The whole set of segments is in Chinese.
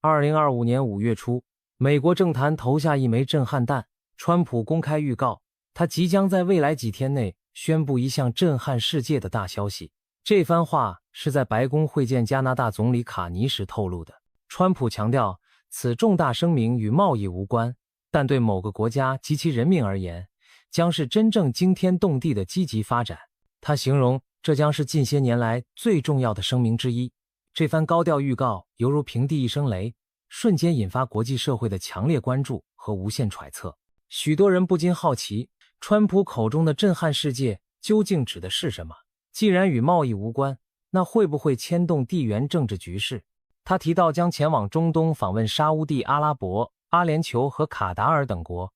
2025年5月初，美国政坛投下一枚震撼弹，川普公开预告，他即将在未来几天内宣布一项震撼世界的大消息。这番话是在白宫会见加拿大总理卡尼时透露的。川普强调，此重大声明与贸易无关，但对某个国家及其人民而言，将是真正惊天动地的积极发展。他形容这将是近些年来最重要的声明之一。这番高调预告犹如平地一声雷，瞬间引发国际社会的强烈关注和无限揣测。许多人不禁好奇，川普口中的震撼世界究竟指的是什么？既然与贸易无关，那会不会牵动地缘政治局势？他提到将前往中东访问沙乌地阿拉伯、阿联酋和卡达尔等国，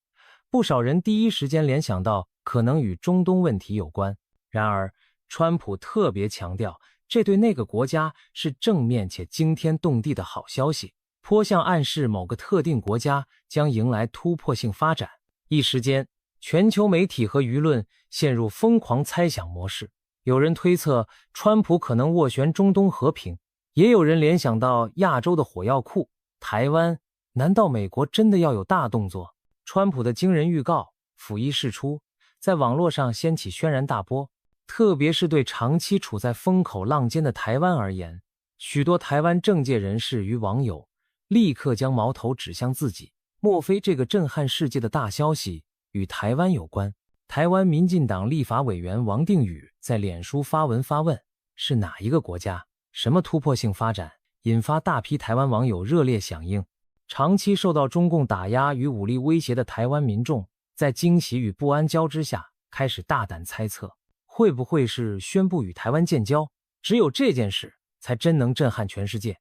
不少人第一时间联想到可能与中东问题有关。然而，川普特别强调，这对那个国家是正面且惊天动地的好消息，颇像暗示某个特定国家将迎来突破性发展。一时间，全球媒体和舆论陷入疯狂猜想模式。有人推测川普可能斡旋中东和平，也有人联想到亚洲的火药库台湾。难道美国真的要有大动作？川普的惊人预告甫一释出，在网络上掀起轩然大波。特别是对长期处在风口浪尖的台湾而言，许多台湾政界人士与网友立刻将矛头指向自己。莫非这个震撼世界的大消息与台湾有关？台湾民进党立法委员王定宇在脸书发文发问，是哪一个国家？什么突破性发展？引发大批台湾网友热烈响应。长期受到中共打压与武力威胁的台湾民众，在惊喜与不安交织下，开始大胆猜测，会不会是宣布与台湾建交？只有这件事才真能震撼全世界。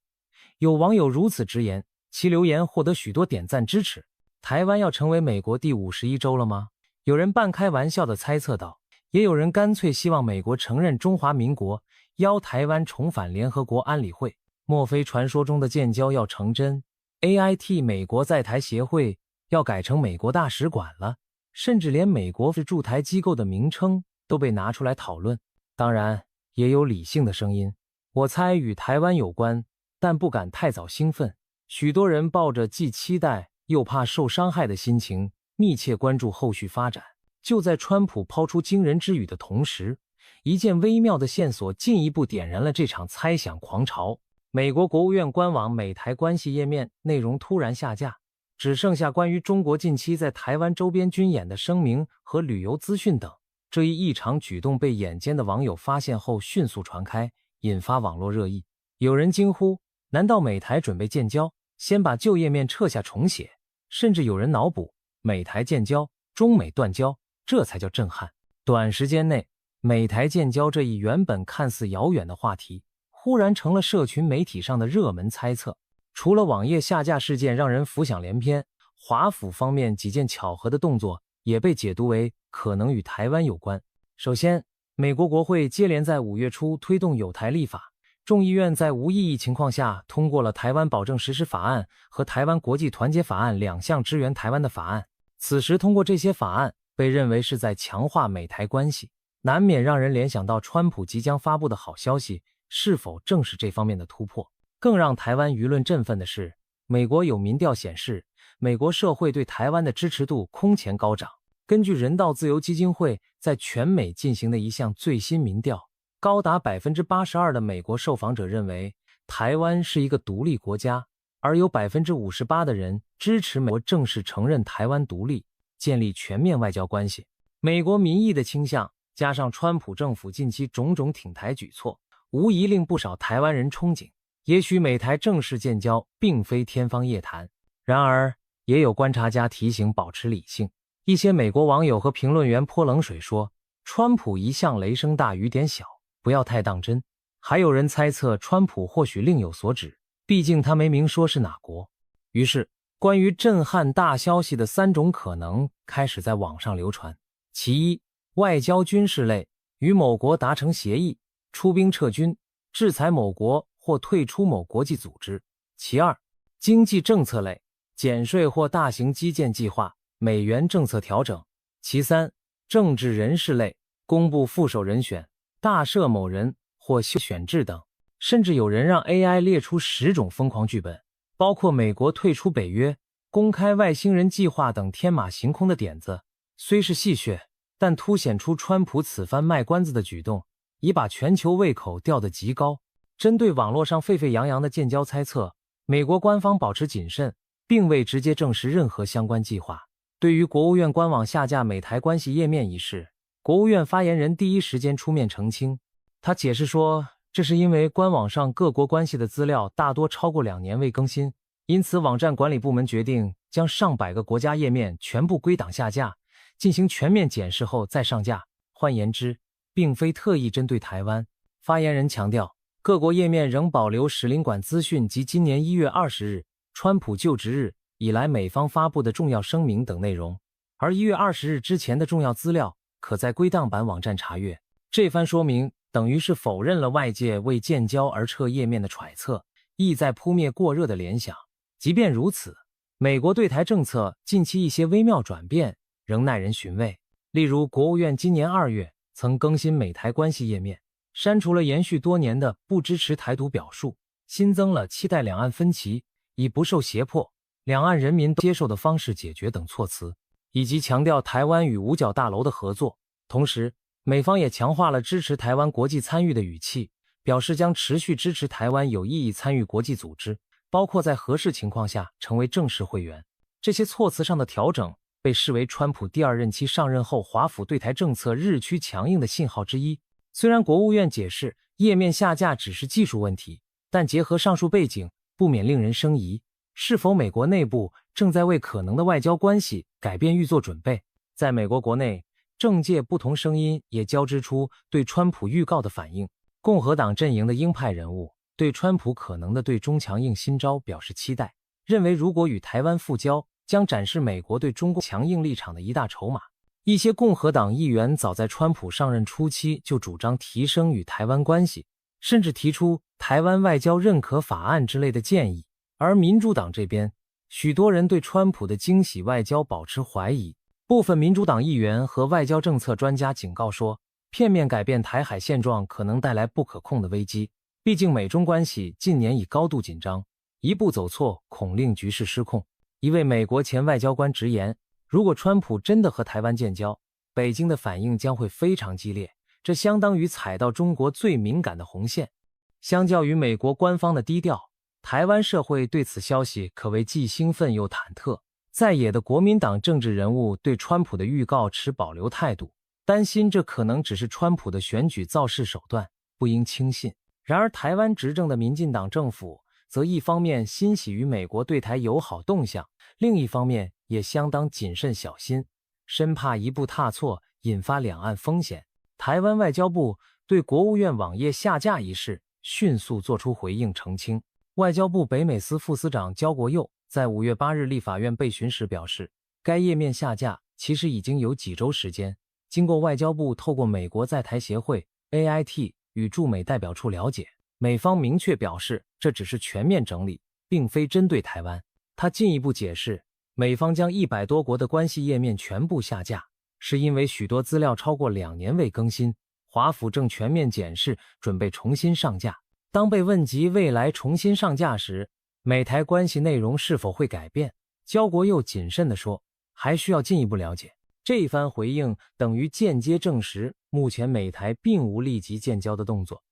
有网友如此直言，其留言获得许多点赞支持。台湾要成为美国第51州了吗？有人半开玩笑地猜测道，也有人干脆希望美国承认中华民国，邀台湾重返联合国安理会。莫非传说中的建交要成真？ AIT 美国在台协会要改成美国大使馆了？甚至连美国驻台机构的名称都被拿出来讨论。当然，也有理性的声音，我猜与台湾有关，但不敢太早兴奋。许多人抱着既期待又怕受伤害的心情，密切关注后续发展。就在川普抛出惊人之语的同时，一件微妙的线索进一步点燃了这场猜想狂潮。美国国务院官网美台关系页面内容突然下架，只剩下关于中国近期在台湾周边军演的声明和旅游资讯等。这一异常举动被眼尖的网友发现后迅速传开，引发网络热议。有人惊呼，难道美台准备建交？先把旧页面撤下重写。甚至有人脑补，美台建交，中美断交，这才叫震撼。短时间内，美台建交这一原本看似遥远的话题，忽然成了社群媒体上的热门猜测。除了网页下架事件让人浮想联翩，华府方面几件巧合的动作也被解读为可能与台湾有关。首先，美国国会接连在5月初推动友台立法，众议院在无异议情况下通过了台湾保证实施法案和台湾国际团结法案2项支援台湾的法案。此时通过这些法案被认为是在强化美台关系，难免让人联想到川普即将发布的好消息是否正是这方面的突破。更让台湾舆论振奋的是，美国有民调显示，美国社会对台湾的支持度空前高涨。根据人道自由基金会在全美进行的一项最新民调，高达 82% 的美国受访者认为台湾是一个独立国家，而有 58% 的人支持美国正式承认台湾独立，建立全面外交关系。美国民意的倾向加上川普政府近期种种挺台举措，无疑令不少台湾人憧憬，也许美台正式建交并非天方夜谭。然而，也有观察家提醒保持理性。一些美国网友和评论员泼冷水说，川普一向雷声大雨点小，不要太当真。还有人猜测川普或许另有所指，毕竟他没明说是哪国。于是，关于震撼大消息的3种可能开始在网上流传。其一，外交军事类，与某国达成协议，出兵撤军，制裁某国或退出某国际组织。其二，经济政策类，减税或大型基建计划，美元政策调整。其三，政治人士类，公布副手人选，大赦某人或修选制等。甚至有人让 AI 列出10种疯狂剧本，包括美国退出北约、公开外星人计划等天马行空的点子，虽是戏谑，但凸显出川普此番卖关子的举动，已把全球胃口吊得极高。针对网络上沸沸扬扬的建交猜测，美国官方保持谨慎，并未直接证实任何相关计划。对于国务院官网下架美台关系页面一事，国务院发言人第一时间出面澄清。他解释说，这是因为官网上各国关系的资料大多超过2年未更新，因此网站管理部门决定将上百个国家页面全部归档下架，进行全面检视后再上架。换言之，并非特意针对台湾。发言人强调，各国页面仍保留使领馆资讯及今年1月20日川普就职日以来美方发布的重要声明等内容，而1月20日之前的重要资料可在归档版网站查阅。这番说明等于是否认了外界为建交而撤页面的揣测，意在扑灭过热的联想。即便如此，美国对台政策近期一些微妙转变仍耐人寻味。例如，国务院今年2月曾更新美台关系页面，删除了延续多年的不支持台独表述，新增了期待两岸分歧以不受胁迫、两岸人民接受的方式解决等措辞，以及强调台湾与五角大楼的合作。同时，美方也强化了支持台湾国际参与的语气，表示将持续支持台湾有意义参与国际组织，包括在合适情况下成为正式会员。这些措辞上的调整被视为川普第2任期上任后华府对台政策日趋强硬的信号之一。虽然国务院解释页面下架只是技术问题，但结合上述背景，不免令人生疑，是否美国内部正在为可能的外交关系改变预做准备？在美国国内，政界不同声音也交织出对川普预告的反应。共和党阵营的鹰派人物对川普可能的对中强硬新招表示期待，认为如果与台湾复交，将展示美国对中国强硬立场的一大筹码。一些共和党议员早在川普上任初期就主张提升与台湾关系，甚至提出台湾外交认可法案之类的建议。而民主党这边，许多人对川普的惊喜外交保持怀疑。部分民主党议员和外交政策专家警告说，片面改变台海现状可能带来不可控的危机。毕竟美中关系近年已高度紧张，一步走错恐令局势失控。一位美国前外交官直言，如果川普真的和台湾建交，北京的反应将会非常激烈，这相当于踩到中国最敏感的红线。相较于美国官方的低调，台湾社会对此消息可谓既兴奋又忐忑。在野的国民党政治人物对川普的预告持保留态度，担心这可能只是川普的选举造势手段，不应轻信。然而台湾执政的民进党政府则一方面欣喜于美国对台友好动向，另一方面也相当谨慎小心，生怕一步踏错引发两岸风险。台湾外交部对国务院网页下架一事迅速作出回应澄清。外交部北美司副司长焦国佑在5月8日立法院备询时表示，该页面下架其实已经有几周时间，经过外交部透过美国在台协会 AIT 与驻美代表处了解，美方明确表示这只是全面整理，并非针对台湾。他进一步解释，美方将100多国的关系页面全部下架，是因为许多资料超过2年未更新，华府正全面检视，准备重新上架。当被问及未来重新上架时，美台关系内容是否会改变，焦国佑谨慎地说，还需要进一步了解。这一番回应等于间接证实，目前美台并无立即建交的动作，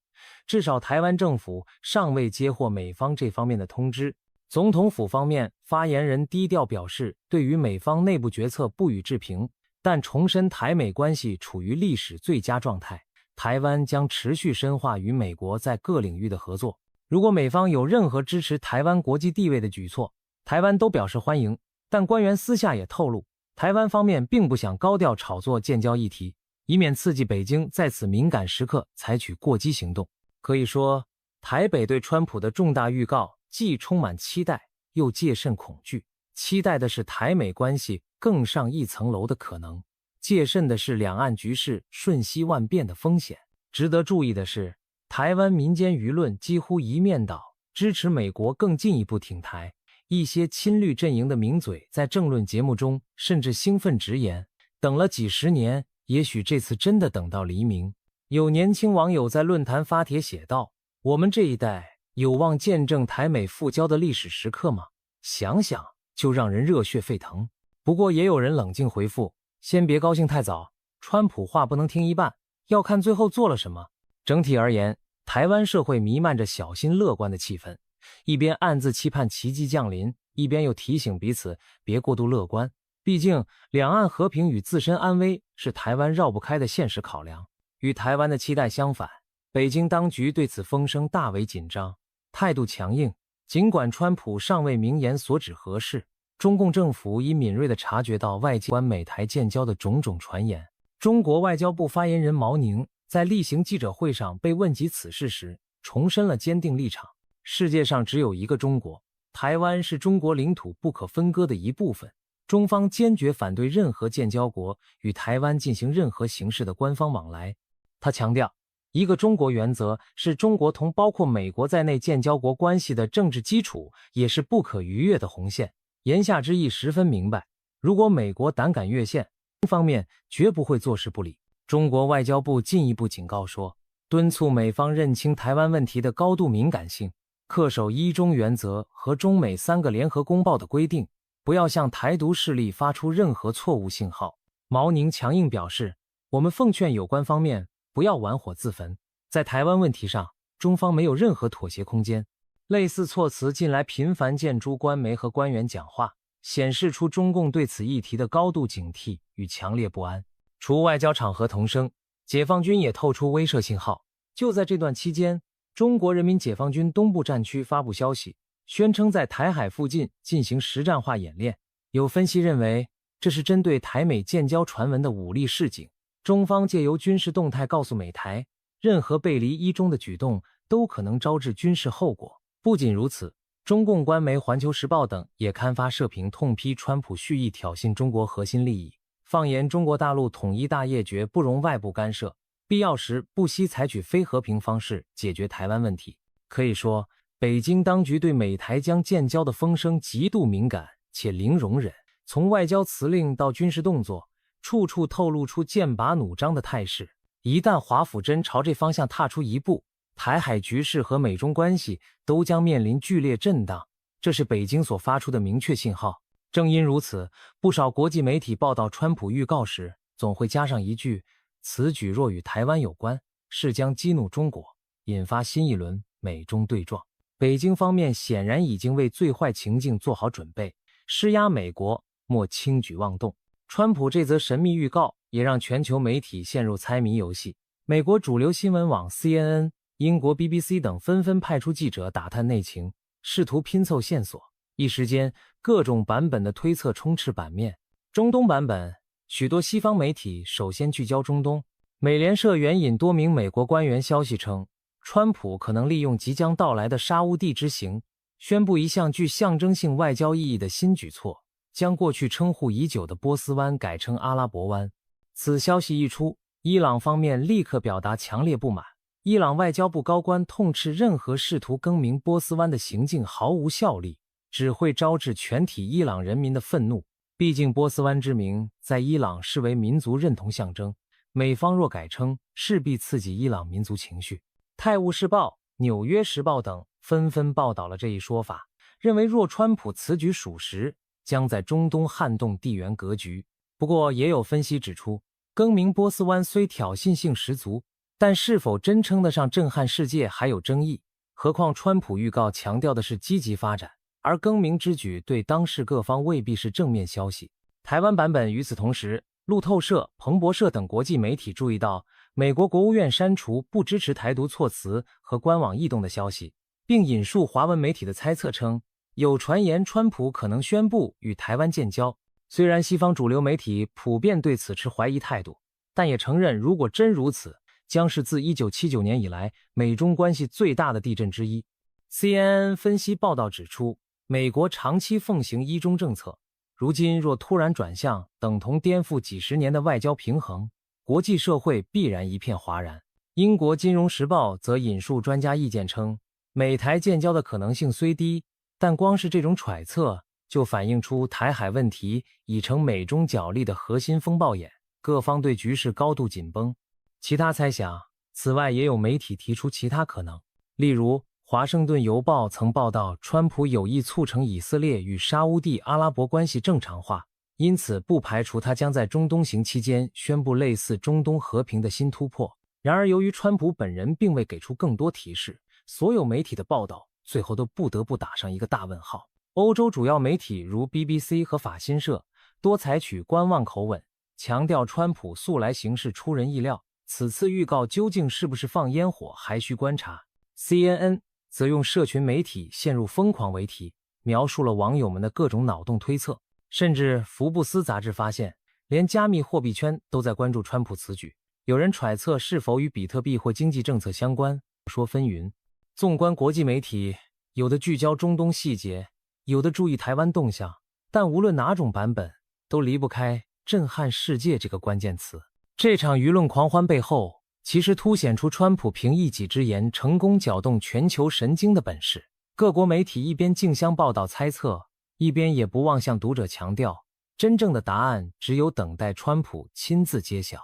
至少台湾政府尚未接获美方这方面的通知。总统府方面，发言人低调表示，对于美方内部决策不予置评，但重申台美关系处于历史最佳状态，台湾将持续深化与美国在各领域的合作。如果美方有任何支持台湾国际地位的举措，台湾都表示欢迎。但官员私下也透露，台湾方面并不想高调炒作建交议题，以免刺激北京在此敏感时刻采取过激行动。可以说，台北对川普的重大预告既充满期待，又戒慎恐惧。期待的是台美关系更上一层楼的可能，戒慎的是两岸局势瞬息万变的风险。值得注意的是，台湾民间舆论几乎一面倒支持美国更进一步挺台，一些亲绿阵营的名嘴在政论节目中甚至兴奋直言，等了几十年，也许这次真的等到黎明。有年轻网友在论坛发帖写道，我们这一代有望见证台美复交的历史时刻吗？想想就让人热血沸腾。不过也有人冷静回复，先别高兴太早，川普话不能听一半，要看最后做了什么。整体而言，台湾社会弥漫着小心乐观的气氛，一边暗自期盼奇迹降临，一边又提醒彼此别过度乐观。毕竟两岸和平与自身安危是台湾绕不开的现实考量。与台湾的期待相反，北京当局对此风声大为紧张，态度强硬。尽管川普尚未明言所指何事，中共政府已敏锐地察觉到外界关美台建交的种种传言。中国外交部发言人毛宁在例行记者会上被问及此事时，重申了坚定立场：世界上只有一个中国，台湾是中国领土不可分割的一部分。中方坚决反对任何建交国与台湾进行任何形式的官方往来。他强调，一个中国原则是中国同包括美国在内建交国关系的政治基础，也是不可逾越的红线。言下之意十分明白，如果美国胆敢越线，方面绝不会坐视不理。中国外交部进一步警告说，敦促美方认清台湾问题的高度敏感性，恪守一中原则和中美3个联合公报的规定，不要向台独势力发出任何错误信号。毛宁强硬表示，我们奉劝有关方面不要玩火自焚，在台湾问题上，中方没有任何妥协空间。类似措辞近来频繁见诸官媒和官员讲话，显示出中共对此议题的高度警惕与强烈不安。除外交场合同声，解放军也透出威慑信号。就在这段期间，中国人民解放军东部战区发布消息，宣称在台海附近进行实战化演练。有分析认为，这是针对台美建交传闻的武力示警。中方借由军事动态告诉美台，任何背离一中的举动都可能招致军事后果。不仅如此，中共官媒《环球时报》等也刊发社评痛批川普蓄意挑衅中国核心利益，放言中国大陆统一大业绝不容外部干涉，必要时不惜采取非和平方式解决台湾问题。可以说，北京当局对美台将建交的风声极度敏感且零容忍，从外交辞令到军事动作，处处透露出剑拔弩张的态势。一旦华府真朝这方向踏出一步，台海局势和美中关系都将面临剧烈震荡，这是北京所发出的明确信号。正因如此，不少国际媒体报道川普预告时，总会加上一句：此举若与台湾有关，是将激怒中国，引发新一轮美中对撞。北京方面显然已经为最坏情境做好准备，施压美国莫轻举妄动。川普这则神秘预告也让全球媒体陷入猜谜游戏。美国主流新闻网 CNN、英国 BBC 等纷纷派出记者打探内情，试图拼凑线索。一时间，各种版本的推测充斥版面。中东版本，许多西方媒体首先聚焦中东。美联社援引多名美国官员消息称，川普可能利用即将到来的沙乌地之行，宣布一项具象征性外交意义的新举措，将过去称呼已久的波斯湾改称阿拉伯湾。此消息一出，伊朗方面立刻表达强烈不满。伊朗外交部高官痛斥任何试图更名波斯湾的行径毫无效力，只会招致全体伊朗人民的愤怒。毕竟波斯湾之名在伊朗视为民族认同象征，美方若改称，势必刺激伊朗民族情绪。泰晤士报、纽约时报等纷纷报道了这一说法，认为若川普此举属实，将在中东撼动地缘格局。不过也有分析指出，更名波斯湾虽挑衅性十足，但是否真称得上震撼世界还有争议。何况川普预告强调的是积极发展，而更名之举对当事各方未必是正面消息。台湾版本与此同时，路透社、彭博社等国际媒体注意到，美国国务院删除不支持台独措辞和官网异动的消息，并引述华文媒体的猜测称，有传言川普可能宣布与台湾建交。虽然西方主流媒体普遍对此持怀疑态度，但也承认如果真如此，将是自1979年以来美中关系最大的地震之一。CNN 分析报道指出，美国长期奉行一中政策，如今若突然转向，等同颠覆几十年的外交平衡，国际社会必然一片哗然。英国金融时报则引述专家意见称，美台建交的可能性虽低，但光是这种揣测就反映出台海问题已成美中角力的核心风暴眼，各方对局势高度紧绷。其他猜想，此外也有媒体提出其他可能，例如《华盛顿邮报曾报道，川普有意促成以色列与沙乌地阿拉伯关系正常化，因此不排除他将在中东行期间宣布类似中东和平的新突破。然而，由于川普本人并未给出更多提示，所有媒体的报道最后都不得不打上一个大问号。欧洲主要媒体如 BBC 和法新社多采取观望口吻，强调川普素来行事出人意料，此次预告究竟是不是放烟火还需观察。CNN 则用社群媒体陷入疯狂为题，描述了网友们的各种脑洞推测，甚至福布斯杂志发现，连加密货币圈都在关注川普此举，有人揣测是否与比特币或经济政策相关，说纷纭。纵观国际媒体，有的聚焦中东细节，有的注意台湾动向，但无论哪种版本，都离不开震撼世界这个关键词。这场舆论狂欢背后，其实凸显出川普凭一己之言成功搅动全球神经的本事。各国媒体一边竞相报道猜测，一边也不忘向读者强调，真正的答案只有等待川普亲自揭晓。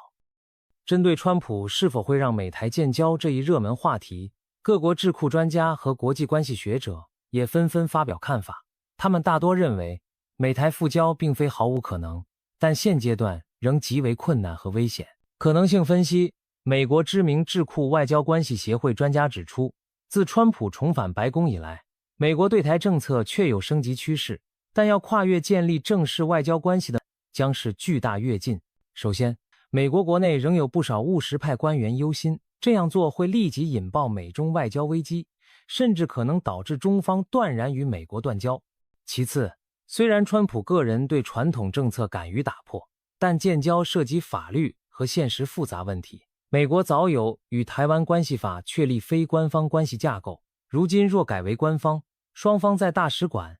针对川普是否会让美台建交这一热门话题，各国智库专家和国际关系学者也纷纷发表看法。他们大多认为，美台复交并非毫无可能，但现阶段仍极为困难和危险。可能性分析，美国知名智库外交关系协会专家指出，自川普重返白宫以来，美国对台政策确有升级趋势，但要跨越建立正式外交关系的将是巨大跃进。首先，美国国内仍有不少务实派官员忧心，这样做会立即引爆美中外交危机，甚至可能导致中方断然与美国断交。其次，虽然川普个人对传统政策敢于打破，但建交涉及法律和现实复杂问题。美国早有与台湾关系法确立非官方关系架构，如今若改为官方，双方在大使馆、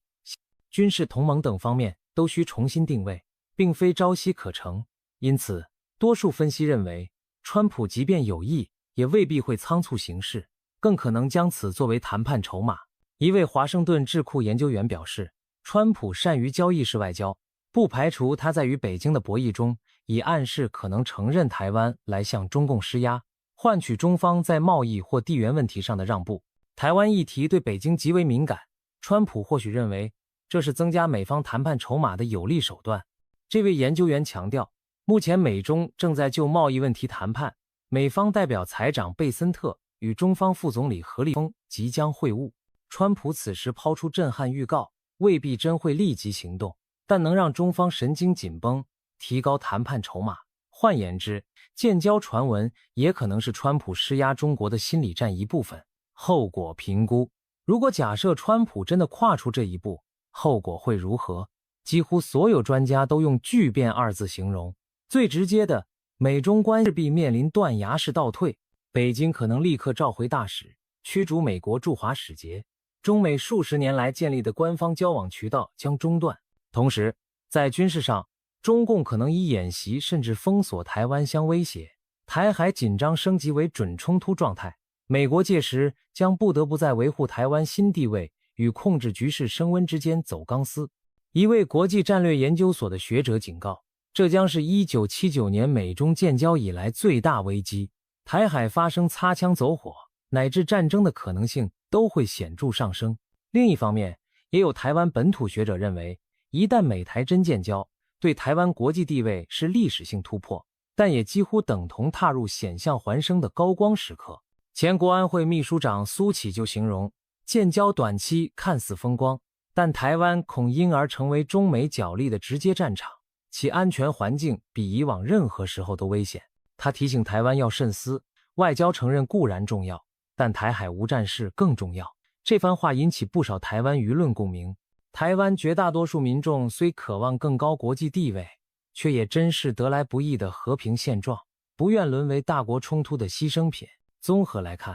军事同盟等方面都需重新定位，并非朝夕可成。因此，多数分析认为，川普即便有意，也未必会仓促行事，更可能将此作为谈判筹码。一位华盛顿智库研究员表示，川普善于交易式外交，不排除他在与北京的博弈中，以暗示可能承认台湾来向中共施压，换取中方在贸易或地缘问题上的让步。台湾议题对北京极为敏感，川普或许认为这是增加美方谈判筹码的有力手段。这位研究员强调，目前美中正在就贸易问题谈判，美方代表财长贝森特与中方副总理何立峰即将会晤。川普此时抛出震撼预告，未必真会立即行动，但能让中方神经紧绷，提高谈判筹码。换言之，建交传闻也可能是川普施压中国的心理战一部分。后果评估，如果假设川普真的跨出这一步，后果会如何？几乎所有专家都用巨变二字形容。最直接的，美中关系势必面临断崖式倒退，北京可能立刻召回大使，驱逐美国驻华使节，中美数十年来建立的官方交往渠道将中断。同时，在军事上，中共可能以演习甚至封锁台湾相威胁，台海紧张升级为准冲突状态。美国届时将不得不在维护台湾新地位与控制局势升温之间走钢丝。一位国际战略研究所的学者警告，这将是1979年美中建交以来最大危机，台海发生擦枪走火乃至战争的可能性都会显著上升。另一方面，也有台湾本土学者认为，一旦美台真建交，对台湾国际地位是历史性突破，但也几乎等同踏入险象环生的高光时刻。前国安会秘书长苏起就形容，建交短期看似风光，但台湾恐因而成为中美角力的直接战场，其安全环境比以往任何时候都危险。他提醒台湾要慎思，外交承认固然重要，但台海无战事更重要。这番话引起不少台湾舆论共鸣。台湾绝大多数民众虽渴望更高国际地位，却也珍视得来不易的和平现状，不愿沦为大国冲突的牺牲品。综合来看，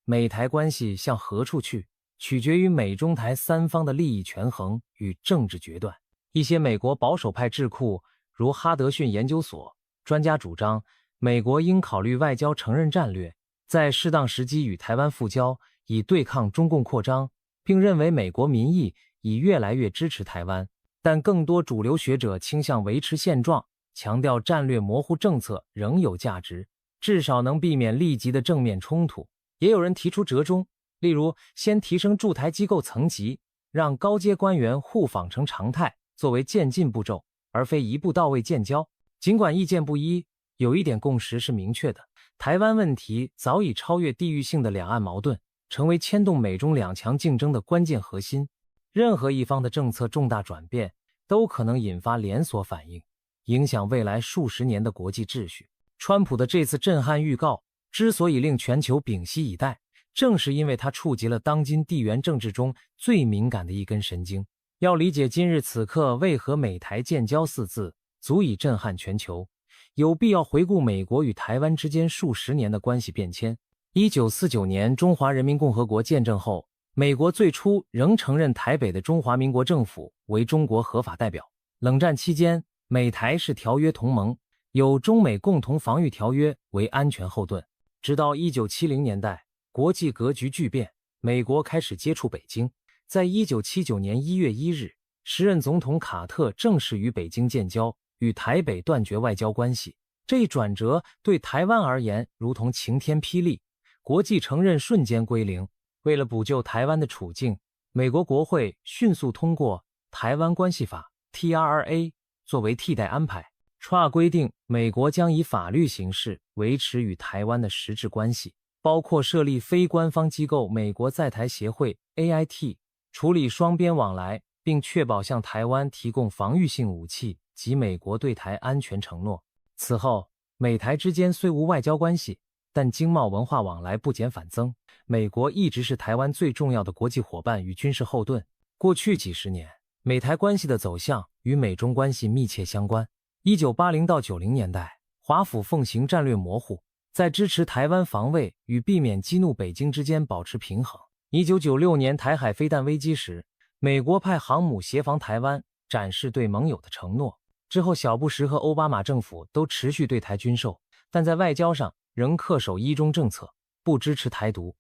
美台关系向何处去，取决于美中台三方的利益权衡与政治决断。一些美国保守派智库，如哈德逊研究所，专家主张，美国应考虑外交承认战略，在适当时机与台湾复交，以对抗中共扩张，并认为美国民意已越来越支持台湾。但更多主流学者倾向维持现状，强调战略模糊政策仍有价值，至少能避免立即的正面冲突。也有人提出折中，例如，先提升驻台机构层级，让高阶官员互访成常态，作为渐进步骤，而非一步到位建交。尽管意见不一，有一点共识是明确的：台湾问题早已超越地域性的两岸矛盾，成为牵动美中两强竞争的关键核心。任何一方的政策重大转变，都可能引发连锁反应，影响未来数十年的国际秩序。川普的这次震撼预告之所以令全球屏息以待，正是因为它触及了当今地缘政治中最敏感的一根神经。要理解今日此刻为何美台建交四字足以震撼全球，有必要回顾美国与台湾之间数十年的关系变迁。1949年中华人民共和国建政后，美国最初仍承认台北的中华民国政府为中国合法代表。冷战期间，美台是条约同盟，有中美共同防御条约为安全后盾。直到1970年代，国际格局巨变，美国开始接触北京。在1979年1月1日，时任总统卡特正式与北京建交，与台北断绝外交关系。这一转折对台湾而言如同晴天霹雳，国际承认瞬间归零。为了补救台湾的处境，美国国会迅速通过《台湾关系法》（TRRA） 作为替代安排。TRRA 规定，美国将以法律形式维持与台湾的实质关系，包括设立非官方机构美国在台协会 （AIT）， 处理双边往来，并确保向台湾提供防御性武器及美国对台安全承诺。此后，美台之间虽无外交关系，但经贸文化往来不减反增。美国一直是台湾最重要的国际伙伴与军事后盾。过去几十年，美台关系的走向与美中关系密切相关。1980到90年代，华府奉行战略模糊，在支持台湾防卫与避免激怒北京之间保持平衡。1996年台海飞弹危机时，美国派航母协防台湾，展示对盟友的承诺。之后，小布什和奥巴马政府都持续对台军售，但在外交上仍恪守一中政策，不支持台独，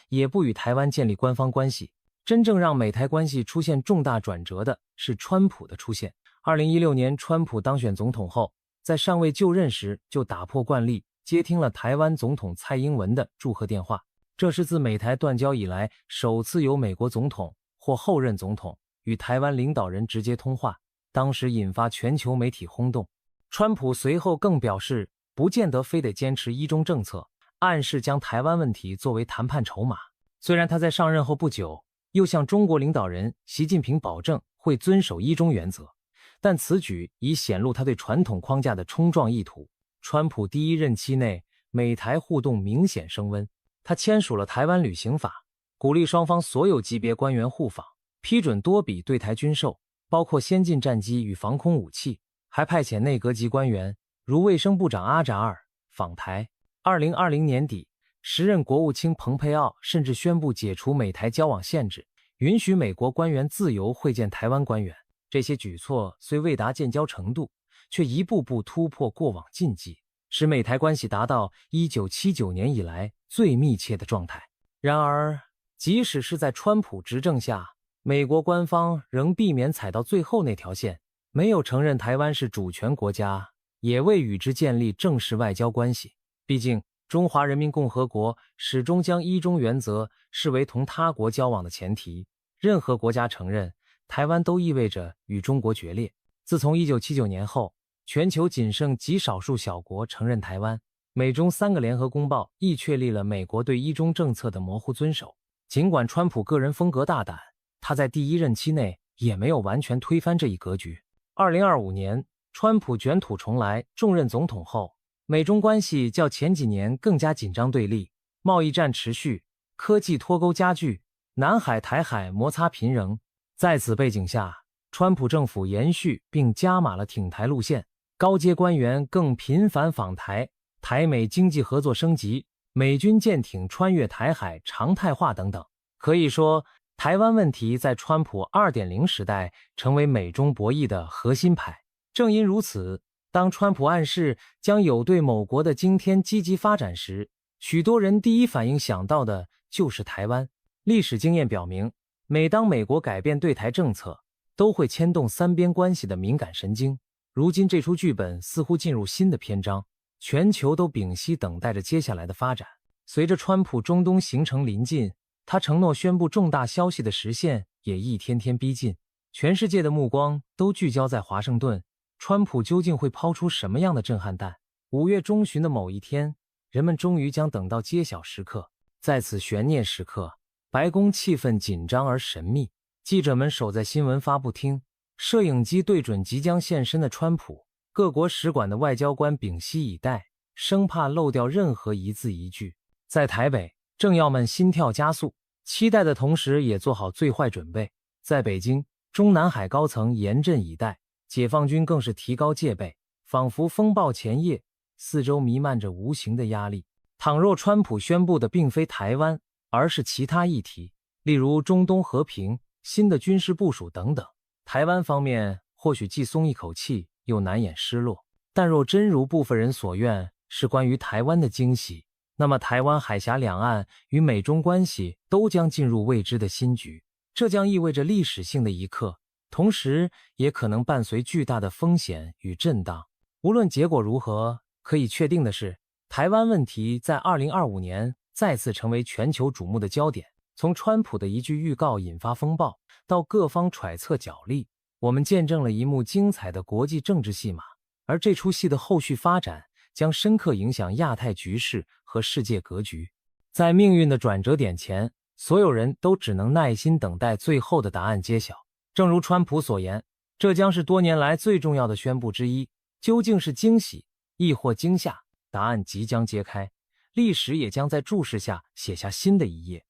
也不与台湾建立官方关系。真正让美台关系出现重大转折的是川普的出现。2016年，川普当选总统后，在尚未就任时就打破惯例，接听了台湾总统蔡英文的祝贺电话。这是自美台断交以来首次由美国总统或后任总统与台湾领导人直接通话，当时引发全球媒体轰动。川普随后更表示，不见得非得坚持一中政策，暗示将台湾问题作为谈判筹码。虽然他在上任后不久，又向中国领导人习近平保证会遵守一中原则，但此举已显露他对传统框架的冲撞意图。川普第一任期内，美台互动明显升温。他签署了台湾旅行法，鼓励双方所有级别官员互访，批准多笔对台军售，包括先进战机与防空武器，还派遣内阁级官员，如卫生部长阿扎尔访台。2020年底，时任国务卿蓬佩奥甚至宣布解除美台交往限制，允许美国官员自由会见台湾官员。这些举措虽未达建交程度，却一步步突破过往禁忌，使美台关系达到1979年以来最密切的状态。然而，即使是在川普执政下，美国官方仍避免踩到最后那条线，没有承认台湾是主权国家，也未与之建立正式外交关系。毕竟，中华人民共和国始终将一中原则视为同他国交往的前提，任何国家承认台湾都意味着与中国决裂。自从1979年后，全球仅剩极少数小国承认台湾。美中3个联合公报亦确立了美国对一中政策的模糊遵守。尽管川普个人风格大胆，他在第一任期内也没有完全推翻这一格局。2025年，川普卷土重来，重任总统后，美中关系较前几年更加紧张对立，贸易战持续，科技脱钩加剧，南海、台海摩擦频仍。在此背景下，川普政府延续并加码了挺台路线，高阶官员更频繁访台，台美经济合作升级，美军舰艇穿越台海常态化等等。可以说，台湾问题在川普 2.0 时代成为美中博弈的核心牌。正因如此，当川普暗示将有对某国的今天积极发展时，许多人第一反应想到的就是台湾。历史经验表明，每当美国改变对台政策，都会牵动三边关系的敏感神经。如今这出剧本似乎进入新的篇章，全球都屏息等待着接下来的发展。随着川普中东行程临近，他承诺宣布重大消息的实现也一天天逼近，全世界的目光都聚焦在华盛顿，川普究竟会抛出什么样的震撼弹？5月中旬的某一天，人们终于将等到揭晓时刻。在此悬念时刻，白宫气氛紧张而神秘，记者们守在新闻发布厅，摄影机对准即将现身的川普，各国使馆的外交官屏息以待，生怕漏掉任何一字一句。在台北，政要们心跳加速，期待的同时也做好最坏准备。在北京，中南海高层严阵以待，解放军更是提高戒备，仿佛风暴前夜，四周弥漫着无形的压力。倘若川普宣布的并非台湾，而是其他议题，例如中东和平、新的军事部署等等，台湾方面或许既松一口气，又难掩失落。但若真如部分人所愿，是关于台湾的惊喜，那么台湾海峡两岸与美中关系都将进入未知的新局，这将意味着历史性的一刻，同时也可能伴随巨大的风险与震荡。无论结果如何，可以确定的是，台湾问题在2025年再次成为全球瞩目的焦点。从川普的一句预告引发风暴，到各方揣测角力，我们见证了一幕精彩的国际政治戏码，而这出戏的后续发展将深刻影响亚太局势和世界格局。在命运的转折点前，所有人都只能耐心等待最后的答案揭晓。正如川普所言，这将是多年来最重要的宣布之一。究竟是惊喜，亦或惊吓？答案即将揭开，历史也将在注视下写下新的一页。